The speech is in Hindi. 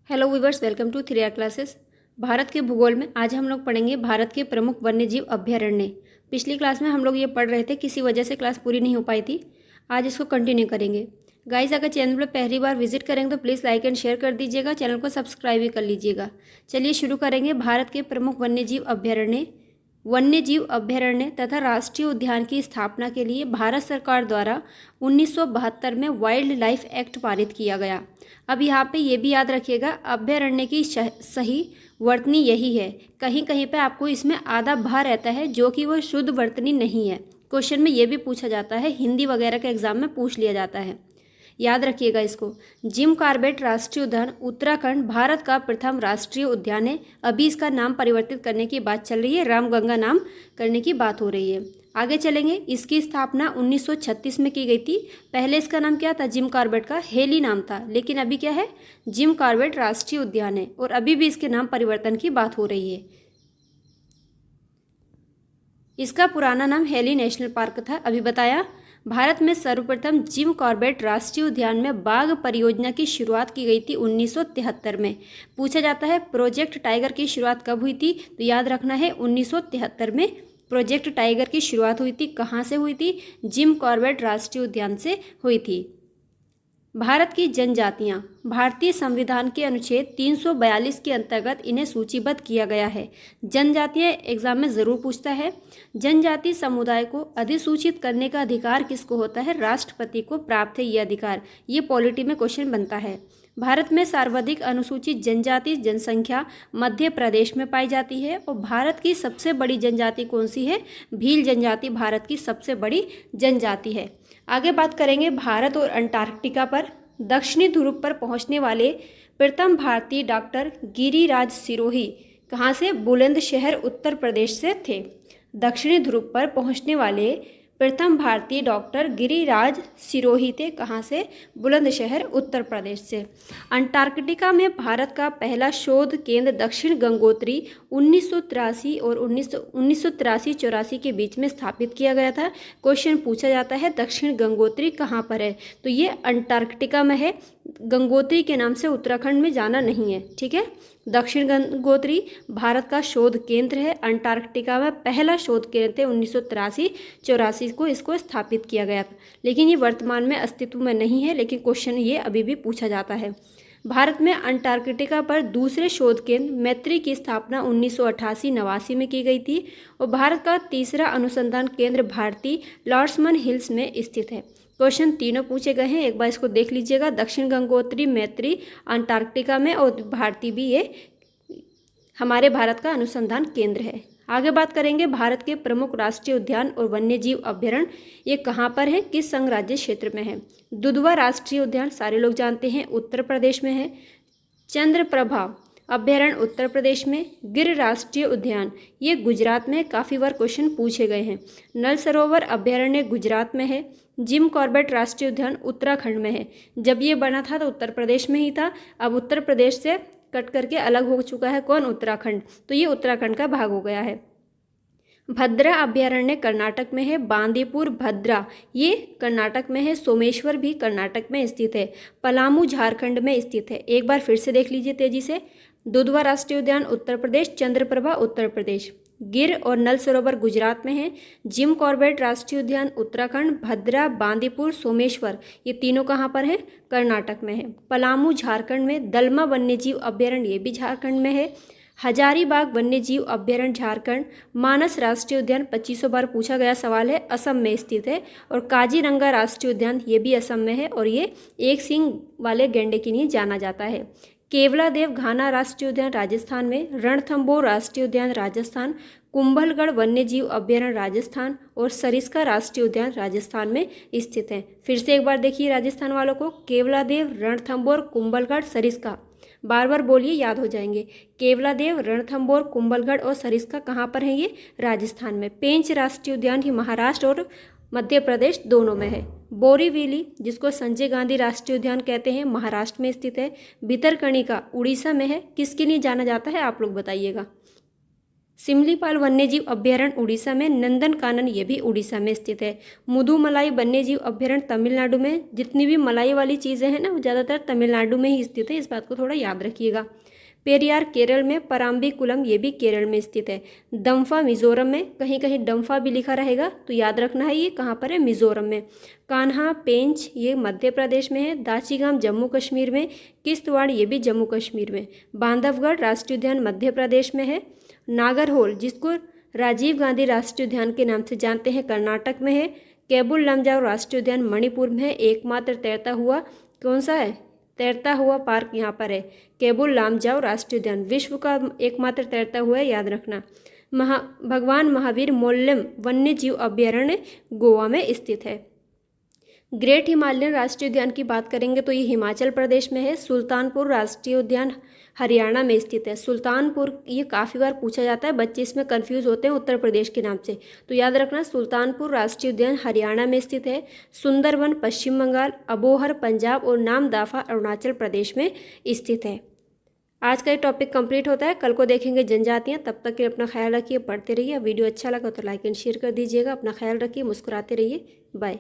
Hello viewers, welcome to 3R classes. Bharat के भूगोल में आज हम लोग पढ़ेंगे भारत के प्रमुख वन्यजीव अभयारण्य। पिछली क्लास में हम लोग ये पढ़ रहे थे, किसी वजह से क्लास पूरी नहीं हो पाई थी। आज इसको कंटिन्यू करेंगे। गाइस, अगर चैनल पर पहली बार विजिट करेंगे तो प्लीज़ लाइक एंड शेयर कर दीजिएगा, चैनल को सब्सक्राइब भी कर लीजिएगा। चलिए शुरू करेंगे। भारत के प्रमुख वन्यजीव अभयारण्य। वन्यजीव अभयारण्य तथा राष्ट्रीय उद्यान की स्थापना के लिए भारत सरकार द्वारा 1972 में वाइल्ड लाइफ एक्ट पारित किया गया। अब यहाँ पे ये भी याद रखिएगा, अभयारण्य की सही वर्तनी यही है। कहीं कहीं पे आपको इसमें आधा भा रहता है, जो कि वो शुद्ध वर्तनी नहीं है। क्वेश्चन में ये भी पूछा जाता है, हिंदी वगैरह के एग्जाम में पूछ लिया जाता है, याद रखिएगा इसको। जिम कॉर्बेट राष्ट्रीय उद्यान उत्तराखंड भारत का प्रथम राष्ट्रीय उद्यान है। अभी इसका नाम परिवर्तित करने की बात चल रही है, रामगंगा नाम करने की बात हो रही है। आगे चलेंगे। इसकी स्थापना 1936 में की गई थी। पहले इसका नाम क्या था? जिम कॉर्बेट का हेली नाम था, लेकिन अभी क्या है? जिम कॉर्बेट राष्ट्रीय उद्यान है, और अभी भी इसके नाम परिवर्तन की बात हो रही है। इसका पुराना नाम हेली नेशनल पार्क था, अभी बताया। भारत में सर्वप्रथम जिम कॉर्बेट राष्ट्रीय उद्यान में बाघ परियोजना की शुरुआत की गई थी 1973 में। पूछा जाता है प्रोजेक्ट टाइगर की शुरुआत कब हुई थी, तो याद रखना है 1973 में प्रोजेक्ट टाइगर की शुरुआत हुई थी। कहाँ से हुई थी? जिम कॉर्बेट राष्ट्रीय उद्यान से हुई थी। भारत की जनजातियां। भारतीय संविधान के अनुच्छेद 342 के अंतर्गत इन्हें सूचीबद्ध किया गया है। जनजातियां एग्जाम में ज़रूर पूछता है। जनजाति समुदाय को अधिसूचित करने का अधिकार किसको होता है? राष्ट्रपति को प्राप्त है ये अधिकार। ये पॉलिटी में क्वेश्चन बनता है। भारत में सर्वाधिक अनुसूचित जनजाति जनसंख्या मध्य प्रदेश में पाई जाती है। और भारत की सबसे बड़ी जनजाति कौन सी है? भील जनजाति भारत की सबसे बड़ी जनजाति है। आगे बात करेंगे भारत और अंटार्कटिका पर। दक्षिणी ध्रुव पर पहुंचने वाले प्रथम भारतीय डॉक्टर गिरिराज सिरोही कहाँ से? बुलंदशहर उत्तर प्रदेश से थे। दक्षिणी ध्रुव पर पहुंचने वाले प्रथम भारतीय डॉक्टर गिरिराज सिरोही थे। कहाँ से? बुलंदशहर उत्तर प्रदेश से। अंटार्कटिका में भारत का पहला शोध केंद्र दक्षिण गंगोत्री 1983 और 1983-84 के बीच में स्थापित किया गया था। क्वेश्चन पूछा जाता है दक्षिण गंगोत्री कहाँ पर है, तो ये अंटार्कटिका में है। गंगोत्री के नाम से उत्तराखंड में जाना नहीं है, ठीक है। दक्षिण गंगोत्री भारत का शोध केंद्र है। अंटार्कटिका में पहला शोध केंद्र थे 1983-84 को इसको स्थापित किया गया था, लेकिन ये वर्तमान में अस्तित्व में नहीं है। लेकिन क्वेश्चन ये अभी भी पूछा जाता है। भारत में अंटार्कटिका पर दूसरे शोध केंद्र मैत्री की स्थापना 1988-89 में की गई थी। और भारत का तीसरा अनुसंधान केंद्र भारतीय लॉर्ड्समन हिल्स में स्थित है। क्वेश्चन तीनों पूछे गए हैं, एक बार इसको देख लीजिएगा। दक्षिण गंगोत्री, मैत्री अंटार्कटिका में, और भारतीय भी ये हमारे भारत का अनुसंधान केंद्र है। आगे बात करेंगे भारत के प्रमुख राष्ट्रीय उद्यान और वन्यजीव अभयारण्य। ये कहाँ पर है, किस संघ राज्य क्षेत्र में है? दुधवा राष्ट्रीय उद्यान सारे लोग जानते हैं, उत्तर प्रदेश में है। चंद्रप्रभा अभयारण्य उत्तर प्रदेश में। गिर राष्ट्रीय उद्यान ये गुजरात में, काफ़ी बार क्वेश्चन पूछे गए हैं। नल सरोवर अभयारण्य गुजरात में है। जिम कॉर्बेट राष्ट्रीय उद्यान उत्तराखंड में है। जब ये बना था तो उत्तर प्रदेश में ही था, अब उत्तर प्रदेश से कट करके अलग हो चुका है। कौन? उत्तराखंड। तो ये उत्तराखंड का भाग हो गया है। भद्रा अभयारण्य कर्नाटक में है। बांदीपुर भद्रा ये कर्नाटक में है। सोमेश्वर भी कर्नाटक में स्थित है। पलामू झारखंड में स्थित है। एक बार फिर से देख लीजिए तेजी से। दुधवा राष्ट्रीय उद्यान उत्तर प्रदेश, चंद्रप्रभा उत्तर प्रदेश, गिर और नल सरोवर गुजरात में है। जिम कॉर्बेट राष्ट्रीय उद्यान उत्तराखंड, भद्रा, बांदीपुर, सोमेश्वर ये तीनों कहाँ पर है? कर्नाटक में है। पलामू झारखंड में। दलमा वन्यजीव अभयारण्य ये भी झारखंड में है। हजारीबाग वन्यजीव अभयारण्य झारखंड। मानस राष्ट्रीय उद्यान 2500 बार पूछा गया सवाल है, असम में स्थित है। और काजीरंगा राष्ट्रीय उद्यान ये भी असम में है, और ये एक सींग वाले गैंडे के लिए जाना जाता है। केवलादेव घाना राष्ट्रीय उद्यान राजस्थान में। रणथंभौर राष्ट्रीय उद्यान राजस्थान। कुंभलगढ़ वन्यजीव अभयारण्य राजस्थान। और सरिस्का राष्ट्रीय उद्यान राजस्थान में स्थित है। फिर से एक बार देखिए राजस्थान वालों को, केवलादेव, रणथंभौर, कुंभलगढ़, सरिस्का, बार बार बोलिए, याद हो जाएंगे। केवलादेव, रणथंभौर, कुंभलगढ़ और सरिस्का कहाँ पर है? ये राजस्थान में। पेंच राष्ट्रीय उद्यान ये महाराष्ट्र और मध्य प्रदेश दोनों में है। बोरीवली जिसको संजय गांधी राष्ट्रीय उद्यान कहते हैं, महाराष्ट्र में स्थित है। भितरकनिका उड़ीसा में है। किसके लिए जाना जाता है आप लोग बताइएगा? सिमलीपाल वन्यजीव अभ्यारण्य उड़ीसा में, नंदनकानन ये भी उड़ीसा में स्थित है। मुदुमलाई वन्यजीव अभ्यारण्य तमिलनाडु में। जितनी भी मलाई वाली चीज़ें हैं ना वो ज़्यादातर तमिलनाडु में ही स्थित है, इस बात को थोड़ा याद रखिएगा। पेरियार केरल में, पराम्बीकुलम ये भी केरल में स्थित है। दम्फा मिजोरम में, कहीं कहीं डम्फा भी लिखा रहेगा तो याद रखना है ये कहाँ पर है, मिजोरम में। कान्हा पेंच ये मध्य प्रदेश में है। दाचीगाम जम्मू कश्मीर में। किश्तवाड़ ये भी जम्मू कश्मीर में। बांधवगढ़ राष्ट्रीय उद्यान मध्य प्रदेश में है। नागरहोल जिसको राजीव गांधी राष्ट्रीय उद्यान के नाम से जानते हैं कर्नाटक में है। केबुल लमजाओ राष्ट्रीय उद्यान मणिपुर में है। एकमात्र तैरता हुआ कौन सा है, तैरता हुआ पार्क यहाँ पर है केबुल लामजाओ राष्ट्रीय उद्यान, विश्व का एकमात्र तैरता हुआ है, याद रखना। भगवान महावीर मोल्लेम वन्य जीव अभ्यारण्य गोवा में स्थित है। ग्रेट हिमालयन राष्ट्रीय उद्यान की बात करेंगे तो ये हिमाचल प्रदेश में है। सुल्तानपुर राष्ट्रीय उद्यान हरियाणा में स्थित है। सुल्तानपुर ये काफ़ी बार पूछा जाता है, बच्चे इसमें कंफ्यूज होते हैं उत्तर प्रदेश के नाम से, तो याद रखना सुल्तानपुर राष्ट्रीय उद्यान हरियाणा में स्थित है। सुंदरवन पश्चिम बंगाल, अबोहर पंजाब और नामदाफा अरुणाचल प्रदेश में स्थित है। आज का ये टॉपिक कंप्लीट होता है, कल को देखेंगे जनजातियाँ। तब तक के अपना ख्याल रखिए, पढ़ते रहिए। वीडियो अच्छा लगा तो लाइक एंड शेयर कर दीजिएगा। अपना ख्याल रखिए, मुस्कुराते रहिए। बाय।